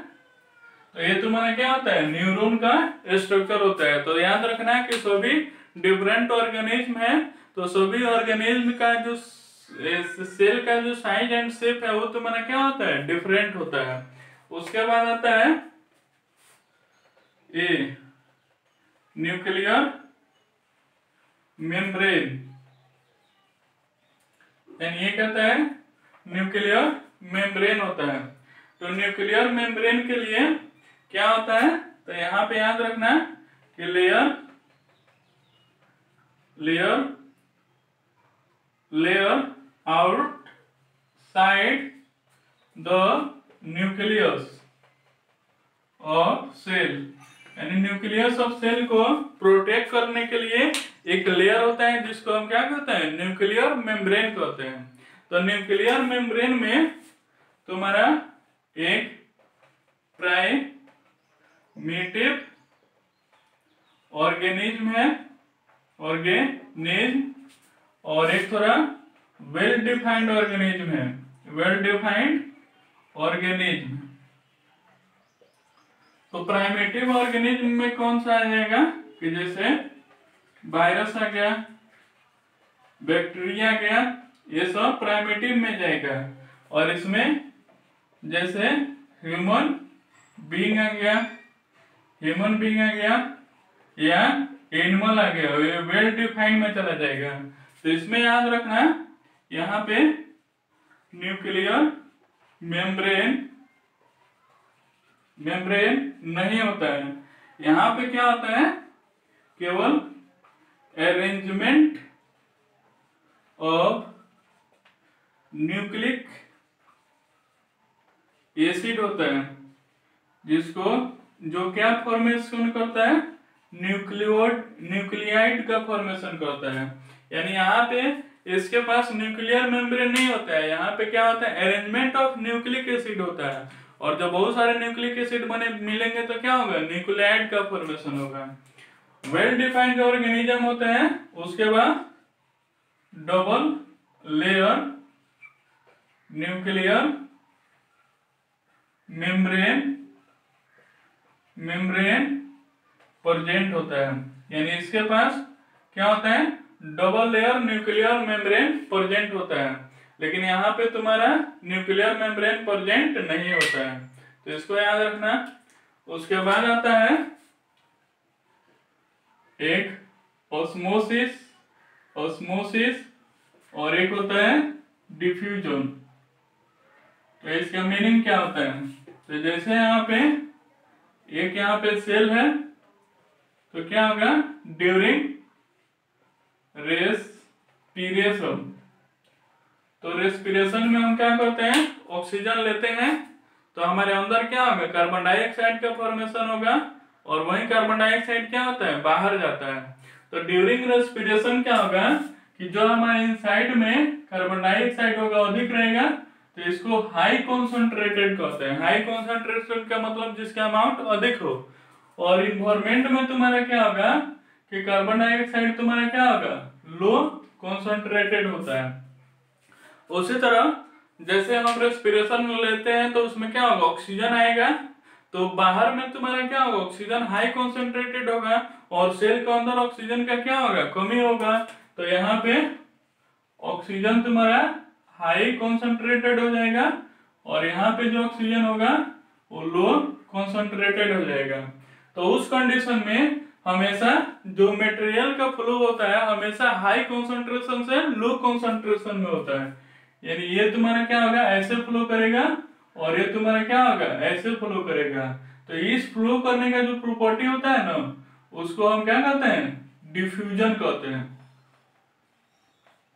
तो ये तुम्हारा क्या होता है, न्यूरॉन का स्ट्रक्चर होता है। तो याद रखना है कि सभी डिफरेंट ऑर्गेनिज्म है, तो सभी ऑर्गेनिज्म का जो सेल का जो साइज एंड शेप है वो तुम्हारा क्या होता है, डिफरेंट होता है। उसके बाद आता है ये न्यूक्लियर मेम्ब्रेन, यानी ये कहता है न्यूक्लियर मेम्ब्रेन होता है। तो न्यूक्लियर मेम्ब्रेन के लिए क्या होता है, तो यहां पे याद रखना कि layer outside the nucleus of cell, यानी न्यूक्लियस ऑफ सेल को प्रोटेक्ट करने के लिए एक लेयर होता है जिसको हम क्या कहते हैं, न्यूक्लियर मेम्ब्रेन कहते हैं। तो न्यूक्लियर मेम्ब्रेन में तुम्हारा एक प्राइमिटिव ऑर्गेनिज्म है, और एक थोड़ा वेल डिफाइंड ऑर्गेनिज्म है, वेल डिफाइंड ऑर्गेनिज्म। तो प्राइमेटिव ऑर्गेनिज्म में कौन सा आ जाएगा कि जैसे वायरस आ गया, बैक्टीरिया आ गया, ये सब प्राइमेटिव में जाएगा। और इसमें जैसे ह्यूमन बीइंग आ गया, या एनिमल आ गया, ये वेल डिफाइंड में चला जाएगा। तो इसमें याद रखना यहाँ पे न्यूक्लियर मेम्ब्रेन नहीं होता है। यहाँ पे क्या होता है, केवल अरेंजमेंट ऑफ न्यूक्लिक एसिड होता है, जिसको जो क्या फॉर्मेशन करता है, न्यूक्लियाइड का फॉर्मेशन करता है। यानी यहाँ पे इसके पास न्यूक्लियर मेम्ब्रेन नहीं होता है, यहाँ पे क्या होता है, अरेंजमेंट ऑफ न्यूक्लिक एसिड होता है। और जब बहुत सारे न्यूक्लिक एसिड बने मिलेंगे तो क्या होगा, न्यूक्लियाइड का फॉर्मेशन होगा। वेल डिफाइंड ऑर्गेनिज्म होते हैं, उसके बाद double layer nuclear membrane present होता है। यानी इसके पास क्या होता है, double layer nuclear membrane present होता है। लेकिन यहाँ पे तुम्हारा न्यूक्लियर मेम्ब्रेन प्रेजेंट नहीं होता है, तो इसको याद रखना। उसके बाद आता है एक ऑस्मोसिस और एक होता है डिफ्यूजन। तो इसका मीनिंग क्या होता है, तो जैसे यहाँ पे एक यहाँ पे सेल है, तो क्या होगा, ड्यूरिंग रेस्पिरेशन, तो रेस्पिरेशन में हम क्या करते हैं, ऑक्सीजन लेते हैं, तो हमारे अंदर क्या होगा, कार्बन डाइऑक्साइड का फॉर्मेशन होगा, और वही कार्बन डाइऑक्साइड क्या होता है, बाहर जाता है। तो ड्यूरिंग रेस्पिरेशन क्या होगा कि जो हमारे इनसाइड में कार्बन डाइऑक्साइड होगा अधिक रहेगा, तो इसको हाई कॉन्सेंट्रेटेड कहते हैं। हाई कॉन्सेंट्रेशन का मतलब जिसका अमाउंट अधिक हो। और इन्वायरमेंट में तुम्हारा क्या होगा कि कार्बन डाइऑक्साइड तुम्हारा क्या होगा, लो कॉन्सेंट्रेटेड होता है। उसी तरह जैसे हम रेस्पिरेशन लेते हैं तो उसमें क्या होगा, ऑक्सीजन आएगा, तो बाहर में तुम्हारा क्या होगा, ऑक्सीजन हाई कॉन्सेंट्रेटेड होगा, और सेल के अंदर ऑक्सीजन का क्या होगा, कमी होगा। तो यहाँ पे ऑक्सीजन तुम्हारा हाई कॉन्सेंट्रेटेड हो जाएगा, और यहाँ पे जो ऑक्सीजन होगा वो लो कॉन्सेंट्रेटेड हो जाएगा। तो उस कंडीशन में हमेशा जो मटेरियल का फ्लो होता है हमेशा हाई कॉन्सेंट्रेशन से लो कॉन्सेंट्रेशन में होता है। यानी ये तुम्हारा क्या होगा, ऐसे फ्लो करेगा, और ये तुम्हारा क्या होगा, ऐसे फ्लो करेगा। तो इस फ्लो करने का जो प्रॉपर्टी होता है ना, उसको हम क्या कहते हैं, डिफ्यूजन कहते हैं।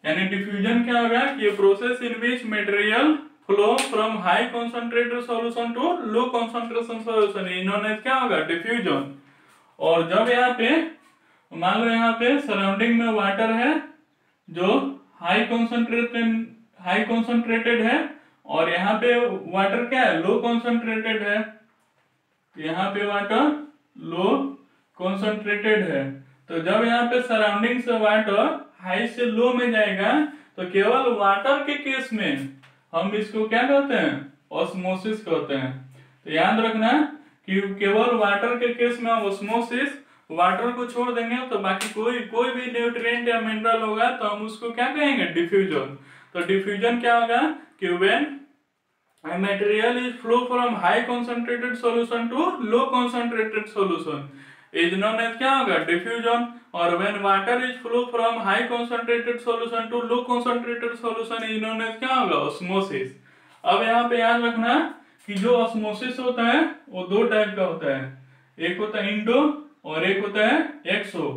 यानी डिफ्यूजन क्या होगा कि process in which material flow from high concentrated solution to low concentration solution, इन्होंने क्या होगा, डिफ्यूजन। और जब यहाँ पे मान लो यहाँ पे सराउंडिंग में वाटर है जो हाई कॉन्सेंट्रेटेड है, और यहाँ पे वाटर क्या है, लो कॉन्सेंट्रेटेड है। यहाँ पे वाटर लो कॉन्सेंट्रेटेड है, तो जब यहाँ पे सराउंडिंग से वाटर हाई से लो में जाएगा, तो केवल वाटर के केस में हम इसको क्या कहते हैं, ऑस्मोसिस कहते हैं। तो याद रखना कि केवल वाटर के केस में ऑस्मोसिस, वाटर को छोड़ देंगे तो बाकी कोई भी न्यूट्रिएंट या मिनरल होगा तो हम उसको क्या कहेंगे, डिफ्यूजन। तो डिफ्यूजन क्या होगा कि when a material is flow from high concentrated solution to low concentrated solution is known as क्या होगा, डिफ्यूजन। और when water is flow from high concentrated solution to low concentrated solution is known as क्या होगा, osmosis. अब यहाँ पे याद रखना कि जो ऑस्मोसिस होता है वो दो टाइप का होता है, एक होता है इंडो और एक होता है एक्सो।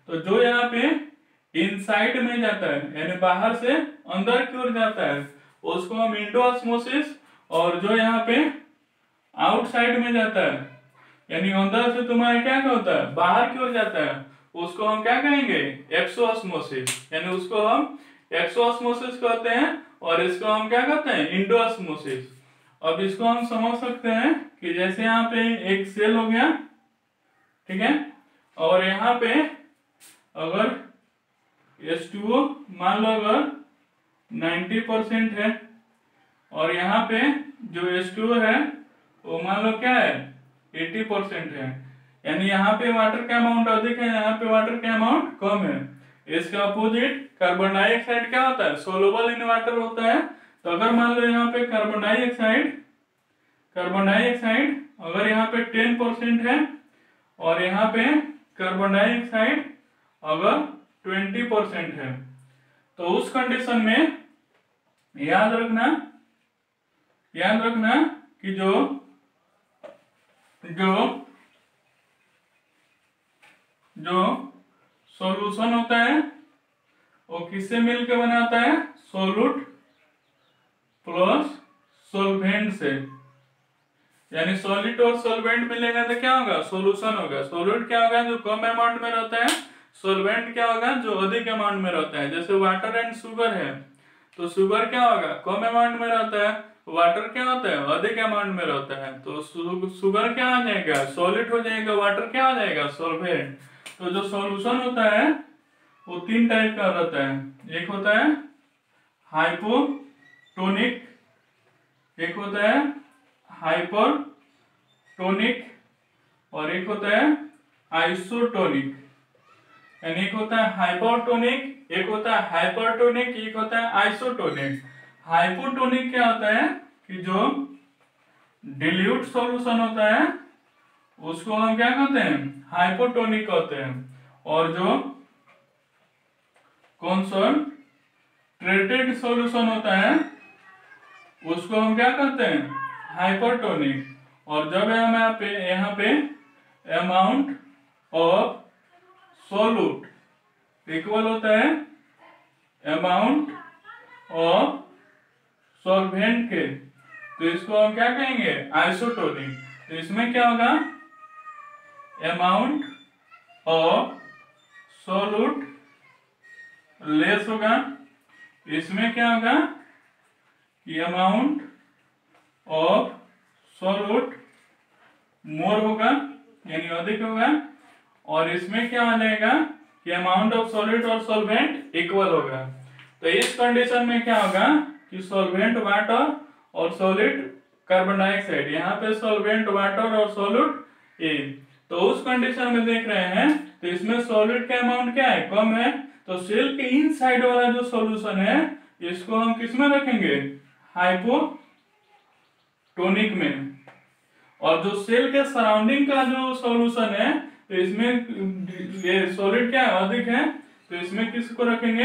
तो जो यहाँ पे इनसाइड में जाता है यानी बाहर से अंदर की ओर जाता है उसको हम इंडो ऑस्मोसिस, और जो यहाँ पे आउटसाइड में जाता है यानी अंदर से तुम्हारा क्या होता है, बाहर की ओर जाता है, उसको हम क्या कहेंगे, एक्सो ऑस्मोसिस। यानी उसको हम एक्सो ऑस्मोसिस कहते हैं, और इसको हम क्या कहते हैं, इंडो ऑस्मोसिस। अब इसको हम समझ सकते हैं कि जैसे यहाँ पे एक सेल हो गया, ठीक है, और यहाँ पे अगर H2O मान लो अगर 90% है, और यहाँ पे जो H2O है वो मान लो क्या है, 80% है। यानी यहाँ पे वाटर का अमाउंट अधिक है, यहाँ पे वाटर का अमाउंट कम है। इसका अपोजिट कार्बन डाइऑक्साइड क्या होता है, सोलुबल इन वाटर होता है। तो अगर मान लो यहाँ पे कार्बन डाइऑक्साइड अगर यहाँ पे 10% है, और यहाँ पे कार्बन डाइऑक्साइड अगर 20% है तो उस कंडीशन में याद रखना कि जो सॉल्यूशन होता है वो किससे मिलकर बना होता है, सोल्यूट प्लस सॉल्वेंट से। यानी सॉलिड और सॉल्वेंट मिलेगा तो क्या होगा, सॉल्यूशन होगा। सॉल्यूट क्या होगा, जो कम अमाउंट में रहता है। सॉल्वेंट क्या होगा, जो अधिक अमाउंट में रहता है। जैसे वाटर एंड शुगर है तो शुगर क्या होगा, कम अमाउंट में रहता है। वाटर क्या होता है, अधिक अमाउंट में रहता है। तो शुगर क्या आ जाएगा, सॉलिड हो जाएगा। वाटर क्या हो जाएगा, सॉल्वेंट। तो जो सॉल्यूशन होता है वो 3 टाइप का रहता है। एक होता है हाइपोटोनिक, एक होता है हाइपरटोनिक और एक होता है आइसोटोनिक। यानी एक होता है हाइपोटोनिक, एक होता है हाइपरटोनिक, एक होता है आइसोटोनिक। हाइपोटोनिक क्या होता है कि जो डिल्यूट सॉल्यूशन होता है उसको हम क्या कहते हैं, हाइपोटोनिक कहते हैं। और जो कॉन्सन्ट्रेटेड सॉल्यूशन होता है उसको हम क्या कहते हैं, हाइपरटोनिक। और जब हम यहाँ पे अमाउंट ऑफ सोल्यूट इक्वल होता है अमाउंट ऑफ सॉल्वेंट के, तो इसको हम क्या कहेंगे, आइसोटोनिक। तो इसमें क्या होगा, अमाउंट ऑफ सोल्यूट लेस होगा। इसमें क्या होगा कि अमाउंट ऑफ सोल्यूट मोर होगा, यानी अधिक होगा। और इसमें क्या हो जाएगा कि अमाउंट ऑफ सॉलिड और सॉल्वेंट इक्वल होगा। तो इस कंडीशन में क्या होगा कि सॉल्वेंट वाटर और सॉलिड कार्बन डाइऑक्साइड, यहाँ पे सॉल्वेंट वाटर और सॉलिड ए। तो उस कंडीशन में देख रहे हैं तो इसमें सॉलिड का अमाउंट क्या है, कम है। तो सेल के इन साइड वाला जो सॉल्यूशन है इसको हम किस में रखेंगे, हाइपोटोनिक में। और जो सेल के सराउंडिंग का जो सॉल्यूशन है तो इसमें ये सॉलिड क्या है, अधिक है। तो इसमें किसको रखेंगे,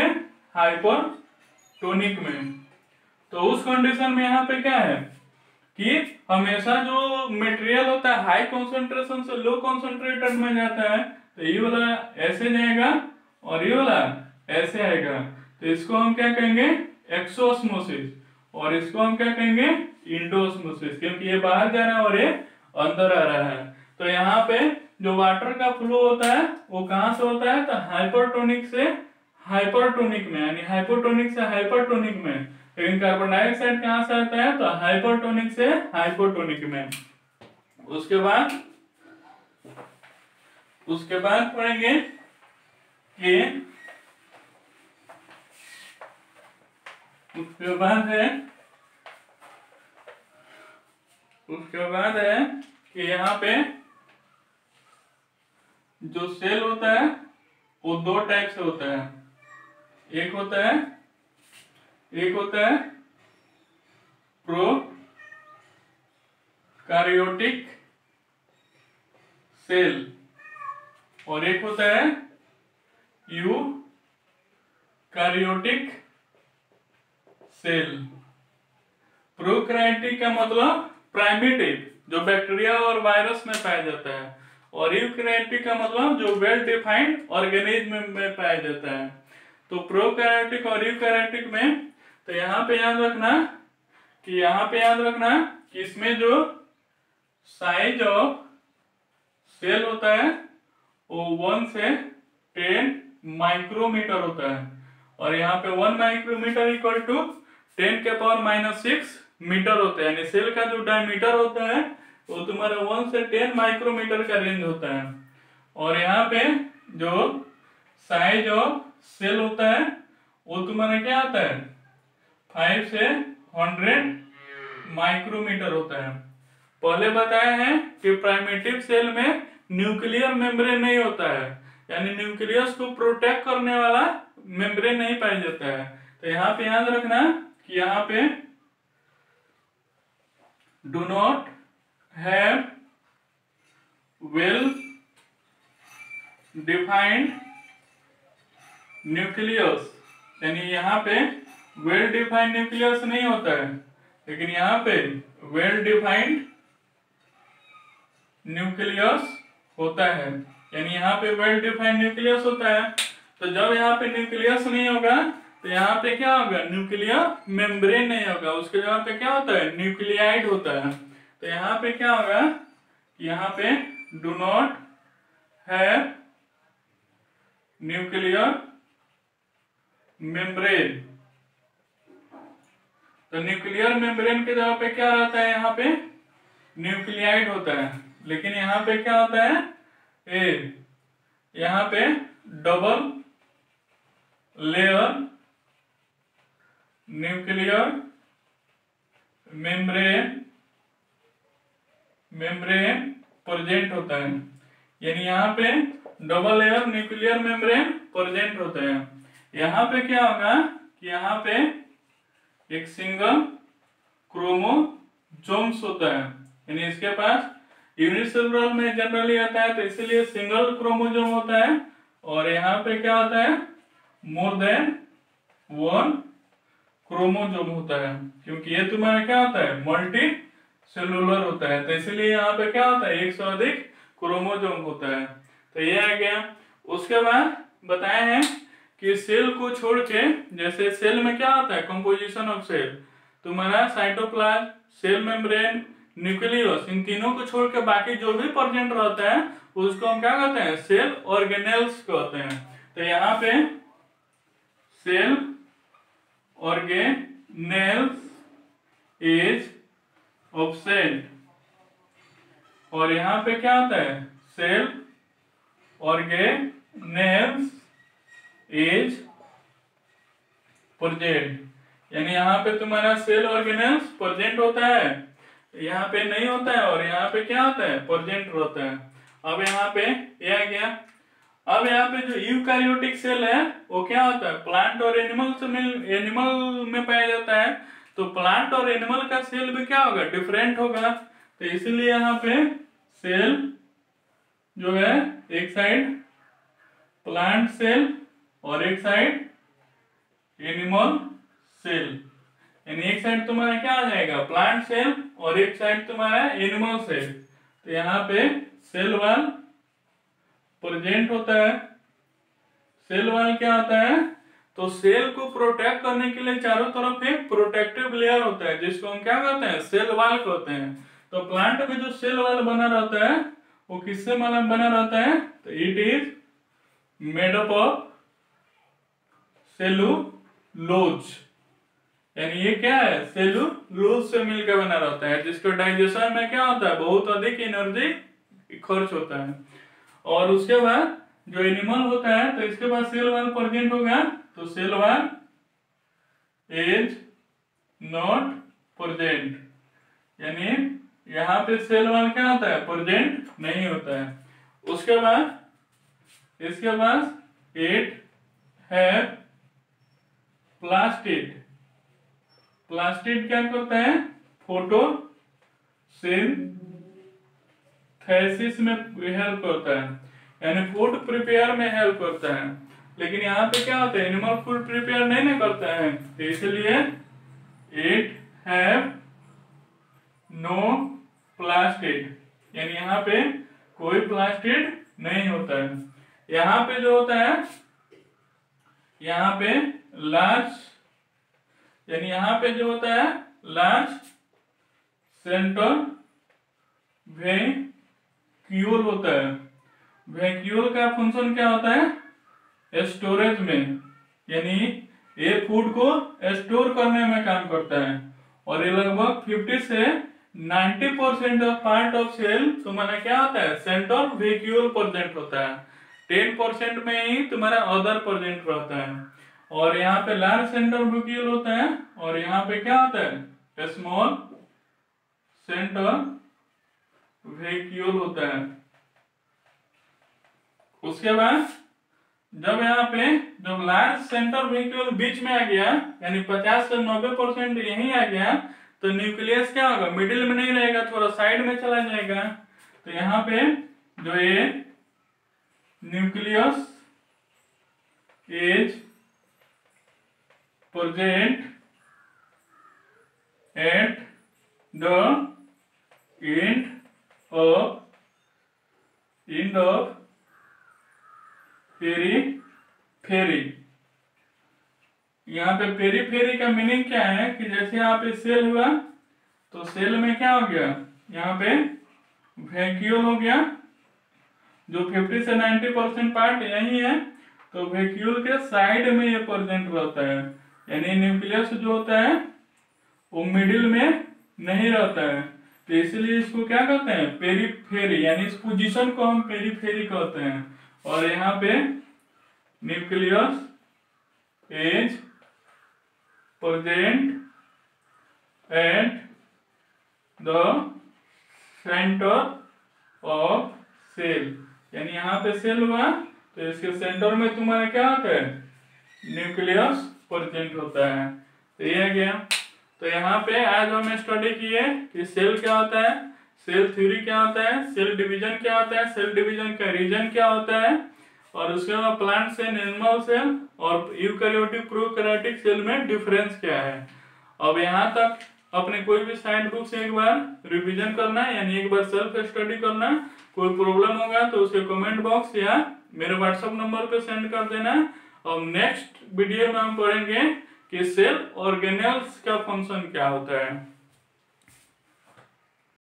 हाइपरटोनिक में। तो उस कंडीशन में यहाँ पे क्या है कि हमेशा जो मटेरियल होता है हाई कॉन्सेंट्रेशन से लो कॉन्सेंट्रेटेड में जाता है तो ये वाला ऐसे जाएगा और ये वाला ऐसे आएगा। तो इसको हम क्या कहेंगे, एक्सोस्मोसिस। और इसको हम क्या कहेंगे, इंडोस्मोसिस, क्योंकि ये बाहर जा रहा है और ये अंदर आ रहा है। तो यहाँ पे जो वाटर का फ्लो होता है वो कहाँ से होता है, तो हाइपरटोनिक से हाइपरटोनिक में, यानी हाइपोटोनिक से हाइपरटोनिक में। लेकिन कार्बन डाइऑक्साइड कहाँ से आता है, तो हाइपरटोनिक से हाइपोटोनिक में। उसके बाद पढ़ेंगे कि उसके बाद है कि यहाँ पे जो सेल होता है वो 2 टाइप से होता है। एक होता है प्रोकैरियोटिक सेल और एक होता है यूकैरियोटिक सेल। प्रोकैरियोटिक का मतलब प्राइमेटिव, जो बैक्टीरिया और वायरस में पाया जाता है। और यूकैरियोटिक का मतलब जो वेल डिफाइंड ऑर्गेनिज्म में पाया जाता है। तो प्रोकैरियोटिक और यूकैरियोटिक में तो यहाँ पे याद रखना कि इसमें जो साइज ऑफ सेल होता है वो 1 से 10 माइक्रोमीटर होता है। और यहाँ पे 1 माइक्रोमीटर इक्वल टू 10⁻⁻⁶ मीटर होता है। यानी सेल का जो डायमीटर होता है वो तुम्हारा 1 से 10 माइक्रोमीटर का रेंज होता है। और यहाँ पे जो साइज ऑफ सेल होता है वो तुम्हारा क्या आता है, 5 से 100 माइक्रोमीटर होता है। पहले बताया है कि प्राइमेटिव सेल में न्यूक्लियर मेम्ब्रेन नहीं होता है, यानी न्यूक्लियस को प्रोटेक्ट करने वाला मेम्ब्रेन नहीं पाया जाता है। तो यहाँ पे याद रखना कि यहाँ पे do not have well defined nucleus, यानी यहाँ पे वेल डिफाइंड न्यूक्लियस नहीं होता है, लेकिन यहाँ पे वेल डिफाइंड न्यूक्लियस होता है। यानी यहाँ पे वेल डिफाइंड न्यूक्लियस होता है। तो जब यहाँ पे न्यूक्लियस नहीं होगा तो यहाँ पे क्या होगा, न्यूक्लियर मेम्ब्रेन नहीं होगा, उसके जगह पे क्या होता है, न्यूक्लियाइड होता है। तो यहाँ पे क्या होगा, यहाँ पे do not have nuclear membrane. तो न्यूक्लियर मेम्ब्रेन के जगह पे क्या रहता है, यहाँ पे न्यूक्लियाइड होता है। लेकिन यहाँ पे क्या होता है, यहाँ पे double layer nuclear membrane present होता है। यानी यहाँ पे double layer nuclear membrane present होता है। यहाँ पे क्या होगा कि यहाँ पे एक सिंगल क्रोमोसोम्स होता है, यानी इसके पास यूनिसेलुलर में जनरली आता है, तो इसीलिए सिंगल क्रोमोसोम होता है। और यहाँ पे क्या होता है, मोर देन वन क्रोमोसोम होता है, क्योंकि ये तुम्हारा क्या होता है, मल्टी सेलुलर होता है। तो इसलिए यहाँ पे क्या होता है, एक से अधिक क्रोमोसोम होता है। तो ये आ गया। उसके बाद बताए हैं कि सेल को छोड़ के, जैसे सेल में क्या होता है, कंपोजिशन ऑफ सेल, तुम्हारा साइटोप्लाज्म, सेल मेम्ब्रेन, न्यूक्लियस, इन तीनों को छोड़ के बाकी जो भी प्रेजेंट रहता है उसको हम क्या कहते हैं, सेल ऑर्गेनेल्स कहते हैं। तो यहाँ पे सेल ऑर्गेनेल्स इज ऑब्सेंट, और यहाँ पे क्या होता है, सेल ऑर्गेनेल्स इज प्रेजेंट। यानी यहाँ पे तुम्हारा सेल ऑर्गेनेल्स प्रेजेंट होता है, यहाँ पे नहीं होता है, और यहाँ पे क्या होता है, प्रेजेंट होता है। अब यहाँ पे ये आ गया। अब यहाँ पे जो यूकैरियोटिक सेल है वो क्या होता है, प्लांट और एनिमल में पाया जाता है। तो प्लांट और एनिमल का सेल भी क्या होगा, डिफरेंट होगा। तो इसीलिए यहाँ पे सेल जो है, एक साइड प्लांट सेल और एक साइड एनिमल सेल, यानी एक साइड तुम्हारा क्या आ जाएगा, प्लांट सेल, और एक साइड तुम्हारा एनिमल सेल। तो यहाँ पे सेल वॉल प्रेजेंट होता है। सेल वॉल क्या होता है, तो सेल को प्रोटेक्ट करने के लिए चारों तरफ एक प्रोटेक्टिव लेयर होता है, जिसको हम क्या कहते हैं, सेल वॉल कहते हैं। तो प्लांट में जो सेल वॉल बना रहता है वो किससे बना रहता है, तो it is made up of cellulose. यानी ये क्या है, सेलुलोज से मिलकर बना रहता है, जिसको डाइजेशन में क्या होता है, बहुत अधिक एनर्जी खर्च होता है। और उसके बाद जो एनिमल होता है, तो इसके बाद सेल वॉल प्रेजेंट होगा, तो cell wall is not present, यानी यहाँ पे सेल वॉल क्या होता है, प्रेजेंट नहीं होता है। उसके बाद इसके बाद इट है प्लास्टिड। प्लास्टिड क्या करता है, फोटोसिंथेसिस में हेल्प करता है, यानी फूड प्रिपेयर में हेल्प करता है। लेकिन यहाँ पे क्या होता है, एनिमल फूड प्रिपेयर नहीं करता है, तो इसलिए इट हैव नो प्लास्टिड, यानी यहाँ पे कोई प्लास्टिड नहीं होता है। यहाँ पे जो होता है, यहाँ पे लार्ज, यानी यहाँ पे जो होता है लार्ज सेंटर वैक्यूल होता है। वैक्यूल का फंक्शन क्या होता है, स्टोरेज में, यानी ये फूड को स्टोर करने में काम करता है। और ये लगभग 50 से 90% ऑफ पार्ट ऑफ सेल तुम्हारा क्या होता है, सेंट्रल वैक्यूल प्रेजेंट होता है। 10% में ही तुम्हारा अदर प्रेजेंट रहता है। और यहाँ पे लार्ज सेंट्रल वैक्यूल होता है, और यहाँ पे क्या होता है, स्मॉल सेंट्रल वैक्यूल होता है। उसके बाद जब यहाँ पे जब लार्ज सेंट्रल वैक्यूल बीच में आ गया, यानी 50 से 90% यहीं आ गया, तो न्यूक्लियस क्या होगा, मिडिल में नहीं रहेगा, थोड़ा साइड में चला जाएगा। तो यहाँ पे जो ये nucleus is present at the end of periphery. यहाँ पे पेरीफेरी का मीनिंग क्या है कि जैसे यहाँ पे सेल हुआ तो सेल में क्या हो गया, यहाँ पे वैक्यूल हो गया, जो 50 से 90% पार्ट यही है, तो वैक्यूल के साइड में ये प्रेजेंट रहता है, यानी न्यूक्लियस जो होता है वो मिडिल में नहीं रहता है, तो इसलिए इसको क्या कहते हैं, पेरीफेरी, यानी इस पोजीशन को हम पेरीफेरी कहते हैं। और यहाँ पे nucleus is present at the centre of cell, यानी यहाँ पे सेल हुआ तो इसके सेंटर में तुम्हारा क्या होता है, न्यूक्लियस प्रेजेंट होता है। तो ये गया। तो यहाँ पे आज हम स्टडी किए कि सेल क्या होता है, सेल थ्योरी क्या होता है, सेल डिवीजन क्या होता है, सेल डिवीजन का रीजन क्या होता है, और उसके बाद प्लांट सेल, एनिमल सेल और यूकैरियोटिक प्रोकैरियोटिक सेल में डिफरेंस क्या है। अब यहाँ तक अपने कोई भी साइड बुक से एक बार रिवीजन करना है, यानी एक बार सेल्फ स्टडी करना। कोई प्रॉब्लम होगा तो उसे कमेंट बॉक्स या मेरे व्हाट्सएप नंबर पे सेंड कर देना। और नेक्स्ट वीडियो में हम पढ़ेंगे कि सेल ऑर्गेनेल्स का फंक्शन क्या होता है।